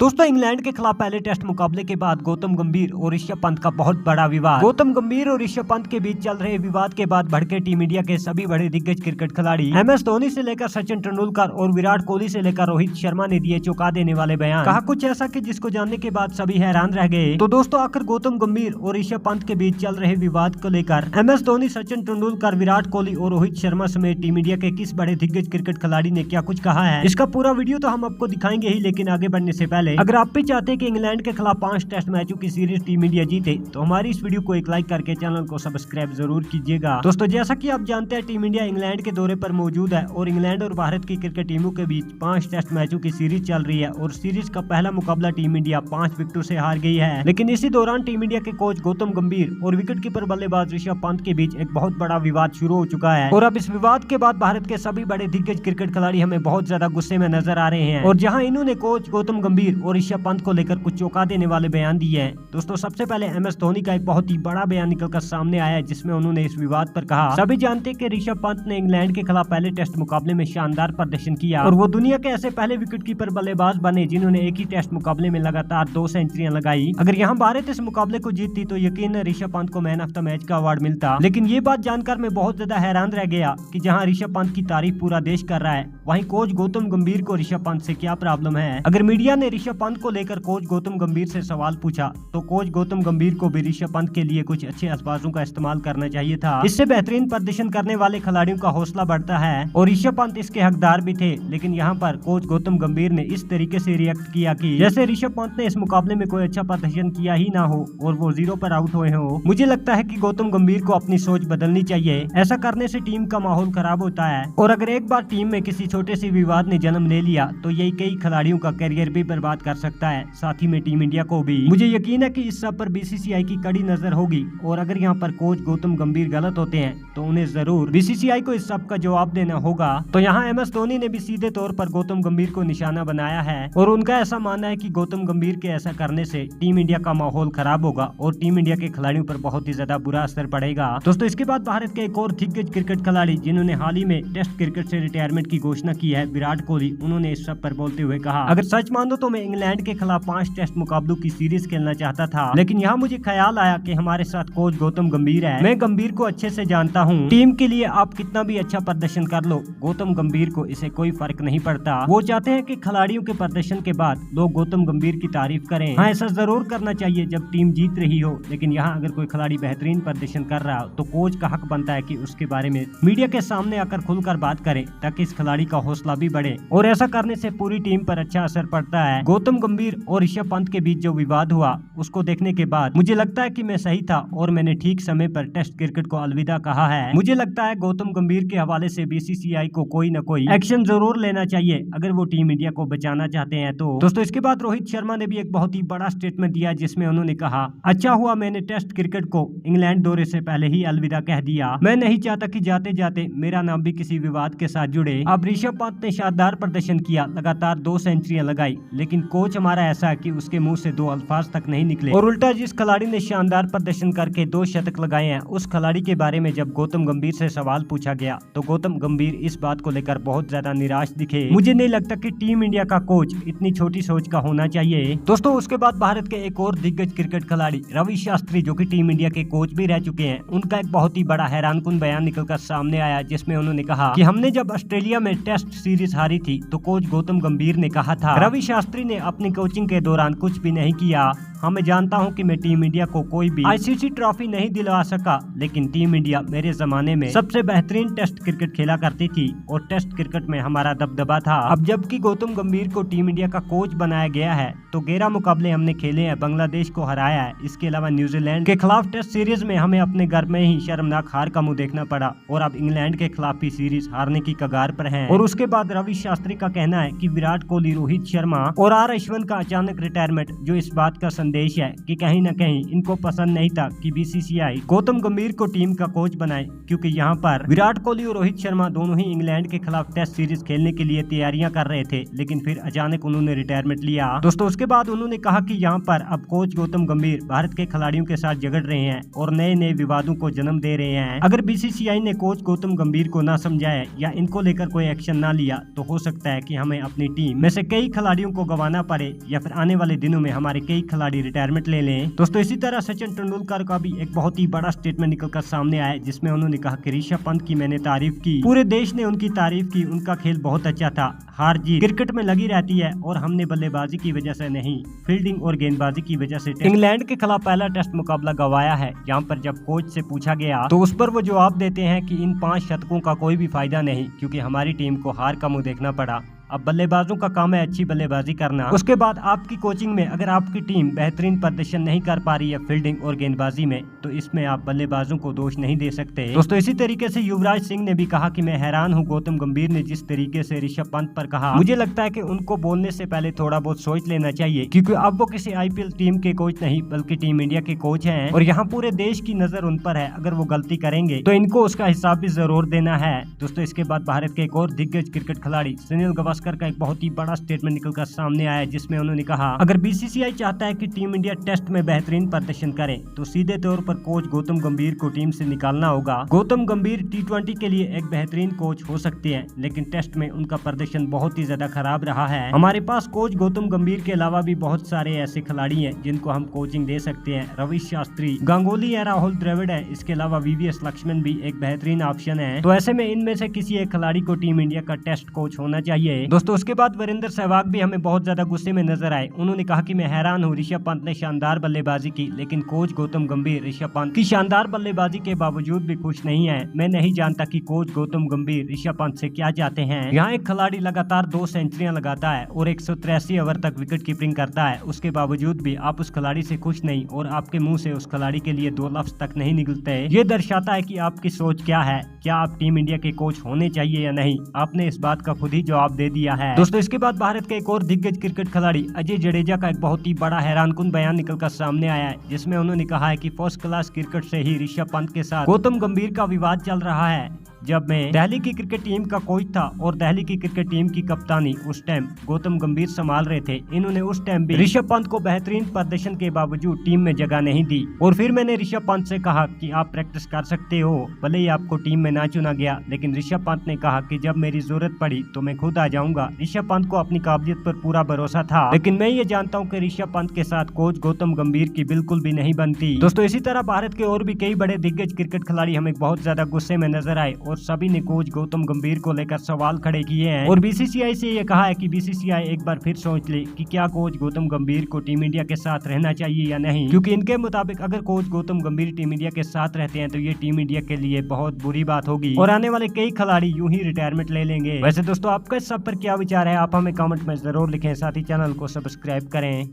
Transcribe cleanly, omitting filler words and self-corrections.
दोस्तों इंग्लैंड के खिलाफ पहले टेस्ट मुकाबले के बाद गौतम गंभीर और ऋषभ पंत का बहुत बड़ा विवाद। गौतम गंभीर और ऋषभ पंत के बीच चल रहे विवाद के बाद भड़के टीम इंडिया के सभी बड़े दिग्गज क्रिकेट खिलाड़ी। MS धोनी से लेकर सचिन तेंदुलकर और विराट कोहली से लेकर रोहित शर्मा ने दिए चौंका देने वाले बयान। कहा कुछ ऐसा कि जिसको जानने के बाद सभी हैरान रह गए। तो दोस्तों आखिर गौतम गंभीर और ऋषभ पंत के बीच चल रहे विवाद को लेकर MS धोनी, सचिन तेंदुलकर, विराट कोहली और रोहित शर्मा समेत टीम इंडिया के किस बड़े दिग्गज क्रिकेट खिलाड़ी ने क्या कुछ कहा है, इसका पूरा वीडियो तो हम आपको दिखाएंगे ही। लेकिन आगे बढ़ने से पहले अगर आप भी चाहते हैं कि इंग्लैंड के खिलाफ 5 टेस्ट मैचों की सीरीज टीम इंडिया जीते तो हमारी इस वीडियो को एक लाइक करके चैनल को सब्सक्राइब जरूर कीजिएगा। दोस्तों जैसा कि आप जानते हैं टीम इंडिया इंग्लैंड के दौरे पर मौजूद है और इंग्लैंड और भारत की क्रिकेट टीमों के बीच 5 टेस्ट मैचों की सीरीज चल रही है और सीरीज का पहला मुकाबला टीम इंडिया 5 विकेटों से हार गई है। लेकिन इसी दौरान टीम इंडिया के कोच गौतम गंभीर और विकेट कीपर बल्लेबाज ऋषभ पंत के बीच एक बहुत बड़ा विवाद शुरू हो चुका है और अब इस विवाद के बाद भारत के सभी बड़े दिग्गज क्रिकेट खिलाड़ी हमें बहुत ज्यादा गुस्से में नजर आ रहे हैं और जहां इन्होंने कोच गौतम गंभीर और ऋषभ पंत को लेकर कुछ चौंका देने वाले बयान दिए हैं। दोस्तों सबसे पहले MS धोनी का एक बहुत ही बड़ा बयान निकलकर सामने आया है जिसमें उन्होंने इस विवाद पर कहा, सभी जानते हैं कि ऋषभ पंत ने इंग्लैंड के खिलाफ पहले टेस्ट मुकाबले में शानदार प्रदर्शन किया और वो दुनिया के ऐसे पहले विकेट कीपर बल्लेबाज बने जिन्होंने एक ही टेस्ट मुकाबले में लगातार 2 सेंचुरियां लगाई। अगर यहाँ भारत इस मुकाबले को जीतती तो यकीनन ऋषभ पंत को मैन ऑफ द मैच का अवार्ड मिलता। लेकिन ये बात जानकर मैं बहुत ज्यादा हैरान रह गया कि जहाँ ऋषभ पंत की तारीफ पूरा देश कर रहा है वहीं कोच गौतम गंभीर को ऋषभ पंत से क्या प्रॉब्लम है। अगर मीडिया ने ऋषभ पंत को लेकर कोच गौतम गंभीर से सवाल पूछा तो कोच गौतम गंभीर को भी ऋषभ पंत के लिए कुछ अच्छे अल्फाजों का इस्तेमाल करना चाहिए था। इससे बेहतरीन प्रदर्शन करने वाले खिलाड़ियों का हौसला बढ़ता है और ऋषभ पंत इसके हकदार भी थे। लेकिन यहाँ पर कोच गौतम गंभीर ने इस तरीके से रिएक्ट किया कि जैसे ऋषभ पंत ने इस मुकाबले में कोई अच्छा प्रदर्शन किया ही ना हो और वो 0 पर आउट हुए हो। मुझे लगता है कि गौतम गंभीर को अपनी सोच बदलनी चाहिए, ऐसा करने से टीम का माहौल खराब होता है और अगर एक बार टीम में किसी छोटे से विवाद ने जन्म ले लिया तो यही कई खिलाड़ियों का करियर भी बर्बाद कर सकता है, साथ ही में टीम इंडिया को भी। मुझे यकीन है कि इस सब पर BCCI की कड़ी नजर होगी और अगर यहाँ पर कोच गौतम गंभीर गलत होते हैं तो उन्हें जरूर BCCI को इस सब का जवाब देना होगा। तो यहाँ MS धोनी ने भी सीधे तौर पर गौतम गंभीर को निशाना बनाया है और उनका ऐसा मानना है कि गौतम गंभीर के ऐसा करने से टीम इंडिया का माहौल खराब होगा और टीम इंडिया के खिलाड़ियों पर बहुत ही ज्यादा बुरा असर पड़ेगा। दोस्तों इसके बाद भारत के एक और दिग्गज क्रिकेट खिलाड़ी जिन्होंने हाल ही में टेस्ट क्रिकेट से रिटायरमेंट की घोषणा की है, विराट कोहली, उन्होंने इस सब पर बोलते हुए कहा, अगर सच मानो तो मैं इंग्लैंड के खिलाफ 5 टेस्ट मुकाबलों की सीरीज खेलना चाहता था लेकिन यहाँ मुझे ख्याल आया कि हमारे साथ कोच गौतम गंभीर है, मैं गंभीर को अच्छे से जानता हूँ। टीम के लिए आप कितना भी अच्छा प्रदर्शन कर लो, गौतम गंभीर को इसे कोई फर्क नहीं पड़ता। वो चाहते हैं कि खिलाड़ियों के प्रदर्शन के बाद लोग गौतम गंभीर की तारीफ करें। हाँ ऐसा जरूर करना चाहिए जब टीम जीत रही हो, लेकिन यहाँ अगर कोई खिलाड़ी बेहतरीन प्रदर्शन कर रहा हो तो कोच का हक बनता है कि उसके बारे में मीडिया के सामने आकर खुलकर बात करे ताकि इस खिलाड़ी का हौसला भी बढ़े और ऐसा करने से पूरी टीम पर अच्छा असर पड़ता है। गौतम गंभीर और ऋषभ पंत के बीच जो विवाद हुआ उसको देखने के बाद मुझे लगता है कि मैं सही था और मैंने ठीक समय पर टेस्ट क्रिकेट को अलविदा कहा है। मुझे लगता है गौतम गंभीर के हवाले से BCCI को कोई न कोई एक्शन जरूर लेना चाहिए अगर वो टीम इंडिया को बचाना चाहते हैं तो। दोस्तों इसके बाद रोहित शर्मा ने भी एक बहुत ही बड़ा स्टेटमेंट दिया जिसमें उन्होंने कहा, अच्छा हुआ मैंने टेस्ट क्रिकेट को इंग्लैंड दौरे से पहले ही अलविदा कह दिया। मैं नहीं चाहता कि जाते जाते मेरा नाम भी किसी विवाद के साथ जुड़े। अब ऋषभ पंत ने शानदार प्रदर्शन किया, लगातार 2 सेंचुरियां लगाई, लेकिन कोच हमारा ऐसा है कि उसके मुंह से 2 अल्फाज तक नहीं निकले और उल्टा जिस खिलाड़ी ने शानदार प्रदर्शन करके 2 शतक लगाए हैं उस खिलाड़ी के बारे में जब गौतम गंभीर से सवाल पूछा गया तो गौतम गंभीर इस बात को लेकर बहुत ज्यादा निराश दिखे। मुझे नहीं लगता कि टीम इंडिया का कोच इतनी छोटी सोच का होना चाहिए। दोस्तों उसके बाद भारत के एक और दिग्गज क्रिकेट खिलाड़ी रवि शास्त्री जो कि टीम इंडिया के कोच भी रह चुके हैं, उनका एक बहुत ही बड़ा हैरानकुन बयान निकलकर सामने आया जिसमें उन्होंने कहा कि हमने जब ऑस्ट्रेलिया में टेस्ट सीरीज हारी थी तो कोच गौतम गंभीर ने कहा था, रवि शास्त्री ने अपनी कोचिंग के दौरान कुछ भी नहीं किया। हाँ मैं जानता हूँ कि मैं टीम इंडिया को कोई भी ICC ट्रॉफी नहीं दिलवा सका, लेकिन टीम इंडिया मेरे जमाने में सबसे बेहतरीन टेस्ट क्रिकेट खेला करती थी और टेस्ट क्रिकेट में हमारा दबदबा था। अब जबकि गौतम गंभीर को टीम इंडिया का कोच बनाया गया है तो 11 मुकाबले हमने खेले हैं, बांग्लादेश को हराया है, इसके अलावा न्यूजीलैंड के खिलाफ टेस्ट सीरीज में हमें अपने घर में ही शर्मनाक हार का मुंह देखना पड़ा और अब इंग्लैंड के खिलाफ भी सीरीज हारने की कगार पर है। और उसके बाद रवि शास्त्री का कहना है कि विराट कोहली, रोहित शर्मा और R अश्विन का अचानक रिटायरमेंट जो इस बात का संदेश है कि कहीं न कहीं इनको पसंद नहीं था कि बीसीसीआई गौतम गंभीर को टीम का कोच बनाए, क्योंकि यहाँ पर विराट कोहली और रोहित शर्मा दोनों ही इंग्लैंड के खिलाफ टेस्ट सीरीज खेलने के लिए तैयारियां कर रहे थे, लेकिन फिर अचानक उन्होंने रिटायरमेंट लिया। दोस्तों उसके बाद उन्होंने कहा कि यहाँ पर अब कोच गौतम गंभीर भारत के खिलाड़ियों के साथ झगड़ रहे हैं और नए नए विवादों को जन्म दे रहे हैं। अगर बीसीसीआई ने कोच गौतम गंभीर को ना समझाया या इनको लेकर कोई एक्शन ना लिया तो हो सकता है कि हमें अपनी टीम में से कई खिलाड़ियों को गंवाना पड़े या फिर आने वाले दिनों में हमारे कई खिलाड़ी रिटायरमेंट ले लें। दोस्तों इसी तरह सचिन तेंदुलकर का भी एक बहुत ही बड़ा स्टेटमेंट निकलकर सामने आया, जिसमें उन्होंने कहा कि ऋषभ पंत की मैंने तारीफ की, पूरे देश ने उनकी तारीफ की, उनका खेल बहुत अच्छा था। हार जीत क्रिकेट में लगी रहती है और हमने बल्लेबाजी की वजह से नहीं, फील्डिंग और गेंदबाजी की वजह से इंग्लैंड के खिलाफ पहला टेस्ट मुकाबला गंवाया है। यहाँ पर जब कोच से पूछा गया तो उस पर वो जवाब देते हैं कि इन 5 शतकों का कोई भी फायदा नहीं, क्योंकि हमारी टीम को हार का मुंह देखना पड़ा। अब बल्लेबाजों का काम है अच्छी बल्लेबाजी करना। उसके बाद आपकी कोचिंग में अगर आपकी टीम बेहतरीन प्रदर्शन नहीं कर पा रही है फील्डिंग और गेंदबाजी में, तो इसमें आप बल्लेबाजों को दोष नहीं दे सकते। दोस्तों इसी तरीके से युवराज सिंह ने भी कहा कि मैं हैरान हूं गौतम गंभीर ने जिस तरीके से ऋषभ पंत पर कहा। मुझे लगता है कि उनको बोलने से पहले थोड़ा बहुत सोच लेना चाहिए, क्योंकि अब वो किसी IPL टीम के कोच नहीं बल्कि टीम इंडिया के कोच हैं और यहाँ पूरे देश की नजर उन पर है। अगर वो गलती करेंगे तो इनको उसका हिसाब भी जरूर देना है। दोस्तों इसके बाद भारत के एक और दिग्गज क्रिकेट खिलाड़ी सुनील गावस्कर का एक बहुत ही बड़ा स्टेटमेंट निकलकर सामने आया, जिसमें उन्होंने कहा अगर बीसीसीआई चाहता है कि टीम इंडिया टेस्ट में बेहतरीन प्रदर्शन करे तो सीधे तौर पर कोच गौतम गंभीर को टीम से निकालना होगा। गौतम गंभीर T20 के लिए एक बेहतरीन कोच हो सकते हैं, लेकिन टेस्ट में उनका प्रदर्शन बहुत ही ज्यादा खराब रहा है। हमारे पास कोच गौतम गंभीर के अलावा भी बहुत सारे ऐसे खिलाड़ी हैं जिनको हम कोचिंग दे सकते हैं। रवि शास्त्री, गांगुली या राहुल द्रविड़ है, इसके अलावा VVS लक्ष्मण भी एक बेहतरीन ऑप्शन है। तो ऐसे में इनमें से किसी एक खिलाड़ी को टीम इंडिया का टेस्ट कोच होना चाहिए। दोस्तों उसके बाद वीरेंद्र सहवाग भी हमें बहुत ज्यादा गुस्से में नजर आए। उन्होंने कहा कि मैं हैरान हूँ, ऋषभ पंत ने शानदार बल्लेबाजी की, लेकिन कोच गौतम गंभीर ऋषभ पंत की शानदार बल्लेबाजी के बावजूद भी खुश नहीं है। मैं नहीं जानता कि कोच गौतम गंभीर ऋषभ पंत से क्या चाहते हैं। यहाँ एक खिलाड़ी लगातार 2 सेंचुरियां लगाता है और 183 ओवर तक विकेट कीपिंग करता है, उसके बावजूद भी आप उस खिलाड़ी से खुश नहीं और आपके मुंह से उस खिलाड़ी के लिए 2 लफ्ज तक नहीं निकलते। ये दर्शाता है कि आपकी सोच क्या है। क्या आप टीम इंडिया के कोच होने चाहिए या नहीं? आपने इस बात का खुद ही जवाब दे दिया है। दोस्तों इसके बाद भारत के एक और दिग्गज क्रिकेट खिलाड़ी अजय जडेजा का एक बहुत ही बड़ा हैरानकुन बयान निकलकर सामने आया है, जिसमें उन्होंने कहा है कि फर्स्ट क्लास क्रिकेट से ही ऋषभ पंत के साथ गौतम गंभीर का विवाद चल रहा है। जब मैं दिल्ली की क्रिकेट टीम का कोच था और दिल्ली की क्रिकेट टीम की कप्तानी उस टाइम गौतम गंभीर संभाल रहे थे, इन्होंने उस टाइम भी ऋषभ पंत को बेहतरीन प्रदर्शन के बावजूद टीम में जगह नहीं दी और फिर मैंने ऋषभ पंत से कहा कि आप प्रैक्टिस कर सकते हो, भले ही आपको टीम में ना चुना गया, लेकिन ऋषभ पंत ने कहा कि जब मेरी जरूरत पड़ी तो मैं खुद आ जाऊंगा। ऋषभ पंत को अपनी काबिलियत पर पूरा भरोसा था, लेकिन मैं ये जानता हूँ कि ऋषभ पंत के साथ कोच गौतम गंभीर की बिल्कुल भी नहीं बनती। दोस्तों इसी तरह भारत के और भी कई बड़े दिग्गज क्रिकेट खिलाड़ी हमें बहुत ज्यादा गुस्से में नजर आए और सभी ने कोच गौतम गंभीर को लेकर सवाल खड़े किए हैं और बीसीसीआई से ये कहा है कि बीसीसीआई एक बार फिर सोच ले कि क्या कोच गौतम गंभीर को टीम इंडिया के साथ रहना चाहिए या नहीं, क्योंकि इनके मुताबिक अगर कोच गौतम गंभीर टीम इंडिया के साथ रहते हैं तो ये टीम इंडिया के लिए बहुत बुरी बात होगी और आने वाले कई खिलाड़ी यूं ही रिटायरमेंट ले लेंगे। वैसे दोस्तों आपका इस सब पर क्या विचार है, आप हमें कमेंट में जरूर लिखें, साथ ही चैनल को सब्सक्राइब करें।